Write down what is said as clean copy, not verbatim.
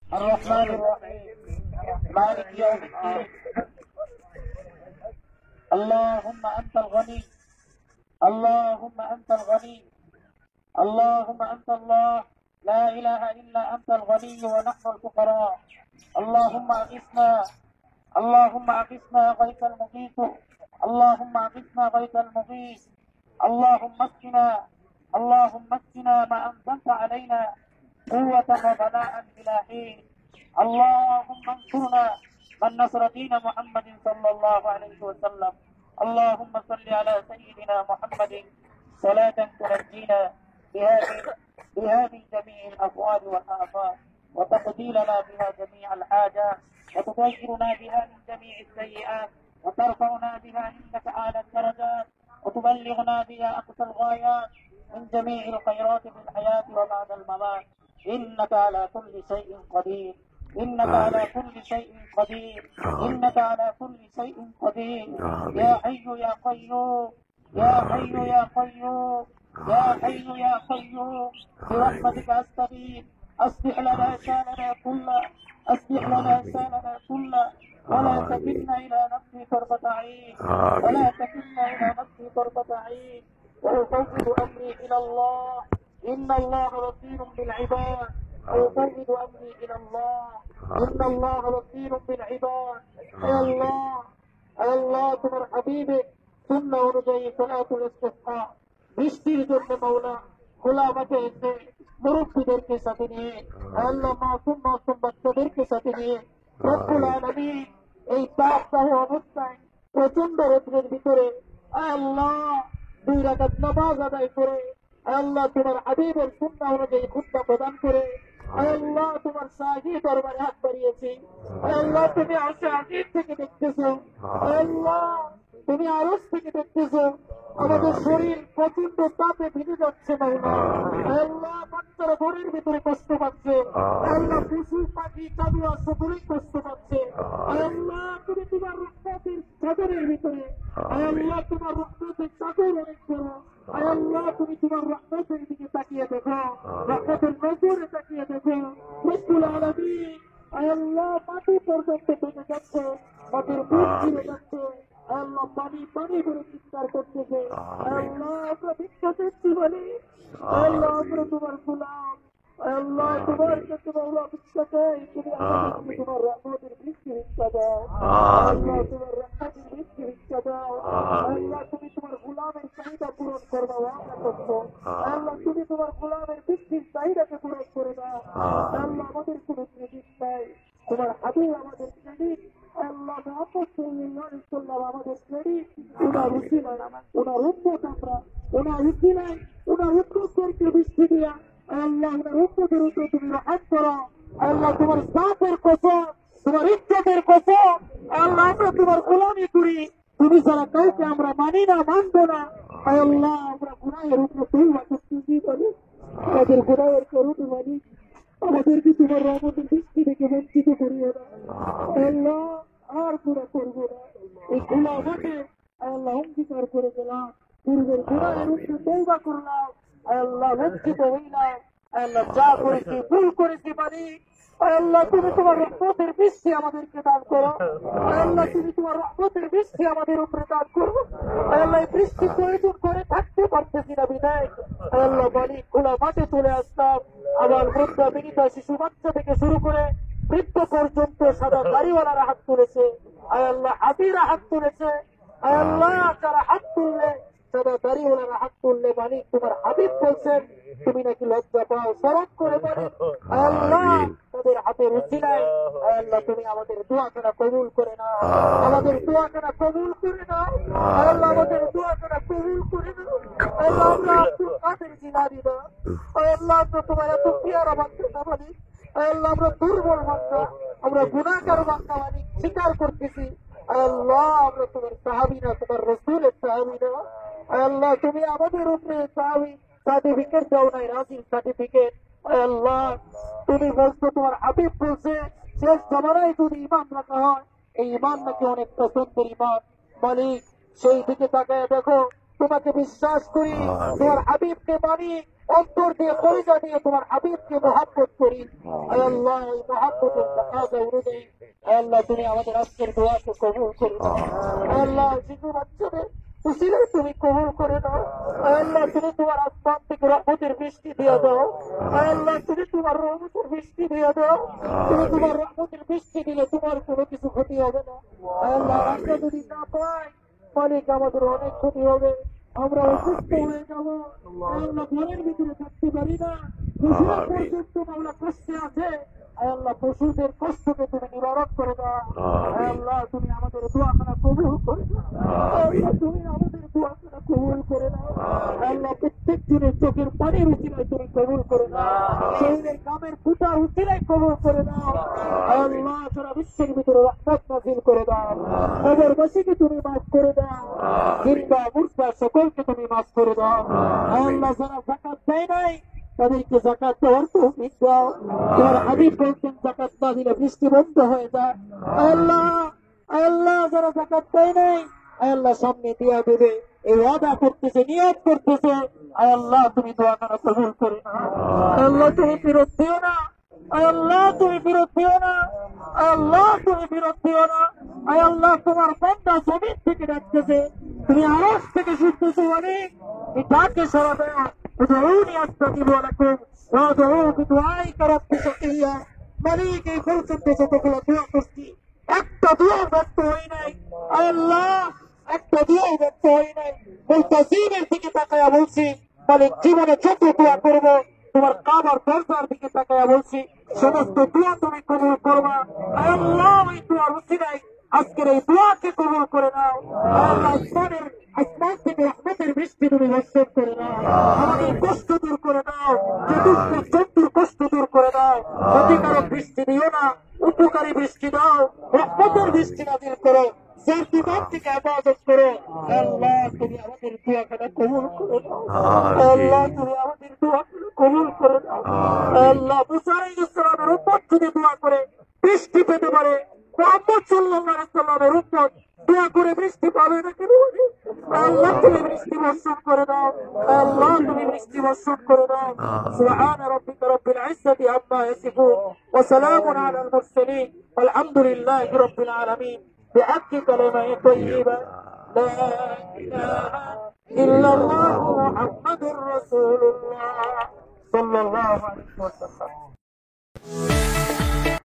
الرحمن الرحيم مالك يوم الدين اللهم أنت الغني اللهم أنت الغني اللهم أنت الله لا إله إلا أنت الغني ونحن الفقراء اللهم أغثنا اللهم أغثنا غيث المغيث اللهم أغثنا غيث المغيث اللهم اسقنا ما أنزلت علينا قوة وبلاء بلا حين اللهم انصرنا من نصر دين محمد صلى الله عليه وسلم اللهم صل على سيدنا محمد صلاة تنجينا بها من جميع الأفوال والآفات وتقضي لنا بها جميع الحاجات وتطهرنا بها من جميع السيئات وترفعنا بها عندك أعلى الدرجات وتبلغنا بها أقصى الغايات من جميع الخيرات في الحياة وبعد الممات إنك على كل شيء قدير إنك على كل شيء قدير إنك على كل شيء قدير يا حي يا قيوم يا حي يا قيوم يا حي يا قيوم برحمتك أستغيث أصلح لنا شأننا كله أصلح لنا شأننا كله ولا تكلنا إلى نفسي طرفة عين ولا تكلنا إلى نفسي طرفة عين وأفوض أمري إلى الله إن الله بصير بالعباد أفوض أمري إلى الله إن الله بصير بالعباد يا الله তোমার হাবিবে সুন্নাহ অনুযায়ী সালাতুল ইস্তিসকা বৃষ্টির জন্য মাওলা খোলা মাঠে এসে মুরব্বীদেরকে সাথে নিয়ে আল্লাহ মাসুম বাচ্চাদেরকে সাথে নিয়ে রব্বুল আলামিন এই তাপদাহ অবস্থায় প্রচন্ড রোদের ভিতরে আল্লাহ 2 রাকাত নামাজ আদায় করে আল্লাহ তোমার হাবিবের সুন্নাহ অনুযায়ী খুতবা প্রদান করে আল্লাহ তোমার শাহী দরবারে হাত বাড়িয়েছি আল্লাহ তুমি আরশে আজিম থেকে দেখতেছো আল্লাহ তুমি আরশ থেকে দেখতেছো আমাদের শরীর প্রচন্ড তাপে ভিজে যাচ্ছে মাওলা আল্লাহ বাচ্চারা ঘরের ভিতরে কষ্ট পাচ্ছে আল্লাহ পশু পাখি চাঁদুয়া সকলেই কষ্ট পাচ্ছে আল্লাহ তুমি তোমার রহমতের চাদরের ভিতরে আল্লাহ তোমার রহমতের চাদর অনেক বড় আল্লাহ তুমি তোমার রহমতের দিকে তাকিয়ে দেখো রহমতের নজরে তাকিয়ে দেখো রব্বুল আলামিন আল্লাহ মাটি পর্যন্ত ভেঙে যাচ্ছে মাটির বুক ছিঁড়ে যাচ্ছে আল্লাহ পানি পানি করে চিৎকার করতেছে আল্লাহ আমরা ভিক্ষা চাচ্ছি বলি আল্লাহ আমরা তোমার গোলাম আল্লাহ তোমার কাছে মাওলা ভিক্ষা চাই তুমি আমাদেরকে তোমার রহমতের বৃষ্টি ভিক্ষা দাও আল্লাহ তোমার রহমতের বৃষ্টি ভিক্ষা দাও আল্লাহ তুমি তোমার গোলামের চাহিদা পূরণ করবা ওয়াদা করছো আল্লাহ তুমি তোমার গোলামের বৃষ্টির চাহিদাকে পূরণ করে দাও আল্লাহ আমাদের কোনো ক্রেডিট নাই তোমার হাবিব আমাদের ক্রেডিট আল্লাহ মুহাম্মদ সাল্লাল্লাহু আলাইহি ওয়াসাল্লাম আমাদের ক্রেডিট ওনার উসিলায় ওনার উম্মত আমরা ওনার উসিলায় ওনার উম্মতকে বৃষ্টি দিয়া আল্লাহ ওনার উম্মতের উপরে তুমি রহমত করো আল্লাহ তোমার জাতের কসম তোমার ইজ্জতের কসম আল্লাহ আমরা তোমার গোলামি করি তুমি ছাড়া কাউকে আমরা মানি না মানবো না আল্লাহ আমরা গুনাহের উপরে তওবা করতেছি বলে আমাদের গুনাহের করুন মালিক আমাদেরকে তোমার রহমতের বৃষ্টি থেকে বঞ্চিত করিও না আল্লাহ আর গুনাহ করবো না এই খোলা মাঠে আল্লাহ অঙ্গীকার করে গেলাম পূর্বের গুনাহের উপরে তওবা করলাম আল্লাহ বঞ্চিত হইলাম আল্লাহ যা করেছি ভুল করেছি মালিক আল্লাহ তুমি তোমার রহমতের বৃষ্টি আমাদেরকে দান করো আল্লাহ তুমি তোমার রহমতের বৃষ্টি আমাদের উপরে দান করো আল্লাহ বৃষ্টি প্রয়োজন করে থাকতে পারতেছি না বিদায় আল্লাহ মালিক খোলা মাঠে চলে আসলাম আবার বৃদ্ধ বিনীতা শিশু বাচ্চা থেকে শুরু করে বৃদ্ধ পর্যন্ত সাদা দাড়িওয়ালারা হাত তুলেছে আল্লাহ হাতিরা হাত তুলেছে আল্লাহ যারা হাত তুললে সাদা দাড়িওয়ালারা হাত তুললে মালিক তোমার হাবিব বলছেন তুমি নাকি লজ্জা পাও শরম করে বলে আল্লাহ তাদের হাতের উসিলায় আল্লাহ তুমি আমাদের দোয়াখানা কবুল করে নাও আমাদের দোয়াখানা কবুল করে নাও আল্লাহ আমাদের দোয়াখানা কবুল করে নাও আল্লাহ আমরা আব্দুল কাদের জিলানী না আল্লাহ আমরা তোমার এত পিয়ারা বান্দা না মালিক আল্লাহ আমরা দুর্বল বান্দা আমরা গুনাহগার বান্দা মালিক স্বীকার করতেছি আল্লাহ আমরা তোমার সাহাবী না তোমার রাসূলের সাহাবী না আল্লাহ তুমি আমাদের উপরে সাহাবী সার্টিফিকেট দাও নাই রাজিল সার্টিফিকেট আল্লাহ তুমি বলছো তোমার হাবিব বলছে শেষ জামানায় যদি ইমান রাখা হয় এই ইমান নাকি অনেক পছন্দের ইমান মালিক সেই দিকে তাকায় দেখো তোমাকে বিশ্বাস করি, তোমার হাবিবকে মানি, অন্তর দিয়ে কলিজা দিয়ে তোমার হাবিবকে মহব্বত করি। আয় আল্লাহ, এই মহব্বতের তাকাজা অনুযায়ী আল্লাহ তুমি আমাদের আজকের দোয়াকে কবুল করে দাও। আল্লাহ শিশু বাচ্চাদের উসিলে তুমি কবুল করে দাও। আল্লাহ তুমি তোমার আসমান থেকে রহমতের বৃষ্টি দিয়ে দাও। আল্লাহ তুমি তোমার রহমতের বৃষ্টি দিয়ে দাও। তুমি তোমার রহমতের বৃষ্টি দিলে তোমার কোনো কিছু ক্ষতি হবে না। আল্লাহ আমরা যদি না পাই মালিক আমাদের অনেক ক্ষতি হবে, আমরা অসুস্থ হয়ে যাবো। আল্লাহ ঘরের ভিতরে থাকতে পারি না, পশুরা পর্যন্ত আমরা কষ্টে আছে। আল্লাহ পশুদের কষ্টকে তুমি নিবারণ করে দাও। আল্লাহ তুমি আমাদের দোয়াখানা কবুল করে দাও। আল্লাহ তুমি আমাদের দোয়াখানা কবুল করে দাও। আল্লাহ প্রত্যেক দিনের চোখের পানির উচিলায় তুমি কবুল করে দাও। শরীরের কামের ফুটার উচিলায় কবুল করে দাও। আল্লাহ সারা বিশ্বের ভিতরে রহমত নাযিল করে দাও। কবরবাসীকে তুমি মাফ করে দাও। জিন্দা মুর্দা সকলকে তুমি মাফ করে দাও। আল্লাহ যারা যাকাত দেয় নাই তাদেরকে যাকাত দেওয়ার তৌফিক দাও। তোমার হাবিব বলছেন যাকাত না দিলে বৃষ্টি বন্ধ হয়ে যায়। আল্লাহ আল্লাহ যারা যাকাত দেয় নাই আল্লাহ সামনে দিয়া দেবে এই ওয়াদা করতেছে, নিয়ত করতেছে। আল্লাহ তুমি দোয়াখানা কবুল করে নাও। আল্লাহ তুমি ফেরত দিও না। আল্লাহ তুমি ফেরত দিও না। আল্লাহ তুমি ফেরত দিও না। আল্লাহ তোমার বান্দা জমিন থেকে ডাকতেছে, তুমি আরশ থেকে শুনতেছো অনেক এই ডাকে সারা দেও। ادعوني استجيب لكم وادعوه بدعائك رب شقيا মালিক এই পর্যন্ত যতগুলো দোয়া করছি একটা দোয়া ব্যর্থ হই নাই। আল্লাহ একটা দোয়া ব্যর্থ হই নাই। মুলতাজিমের দিকে তাকায়া বলছি মালিক জীবনে যত দোয়া করবো তোমার কাবার দরজার দিকে তাকায়া বলছি সমস্ত দোয়া তুমি কবুল করবা। আল্লাহ ওই দোয়ার উসিলায় আজকের এই দোয়াকে কবুল করে নাও। আল্লাহ আসমান থেকে রহমতের বৃষ্টি তুমি বর্ষণ করে দাও। আমাদের কষ্ট দূর করে দাও, চতুর্থ জন্তুর কষ্ট দূর করে দাও। ক্ষতিকারক বৃষ্টি দিও না, উপকারী বৃষ্টি দাও, রহমতের বৃষ্টি নাযিল করো, যার দোকান থেকে ইবাদত করো। আল্লাহ তুমি আমাদের দোয়াখানা কবুল করে দাও। আল্লাহ তুমি আমাদের দোয়াখানা কবুল করে দাও। আল্লাহ মুসা আলাইহিস সালামের উম্মত যদি দোয়া করে বৃষ্টি পেতে পারে, মুহাম্মদ সাল্লাল্লাহু আলাইহি ওয়াসাল্লামের উম্মত দোয়া করে বৃষ্টি পাবে না কেন? আল্লাহ তুমি বৃষ্টি বর্ষণ করে দাও। আল্লাহ তুমি বৃষ্টি বর্ষণ করে দাও। সুবহান রাব্বিকা রাব্বিল ইজ্জাতি আম্মা ইয়াসিফুন ওয়া সালামুন আলাল মুরসালিন আলহামদুলিল্লাহি রাব্বিল আলামিন বিহাক্কি কালিমাতি তাইয়্যিবা লা ইলাহা ইল্লাল্লাহু মুহাম্মাদুর রাসূলুল্লাহ সাল্লাল্লাহু আলাইহি ওয়াসাল্লাম।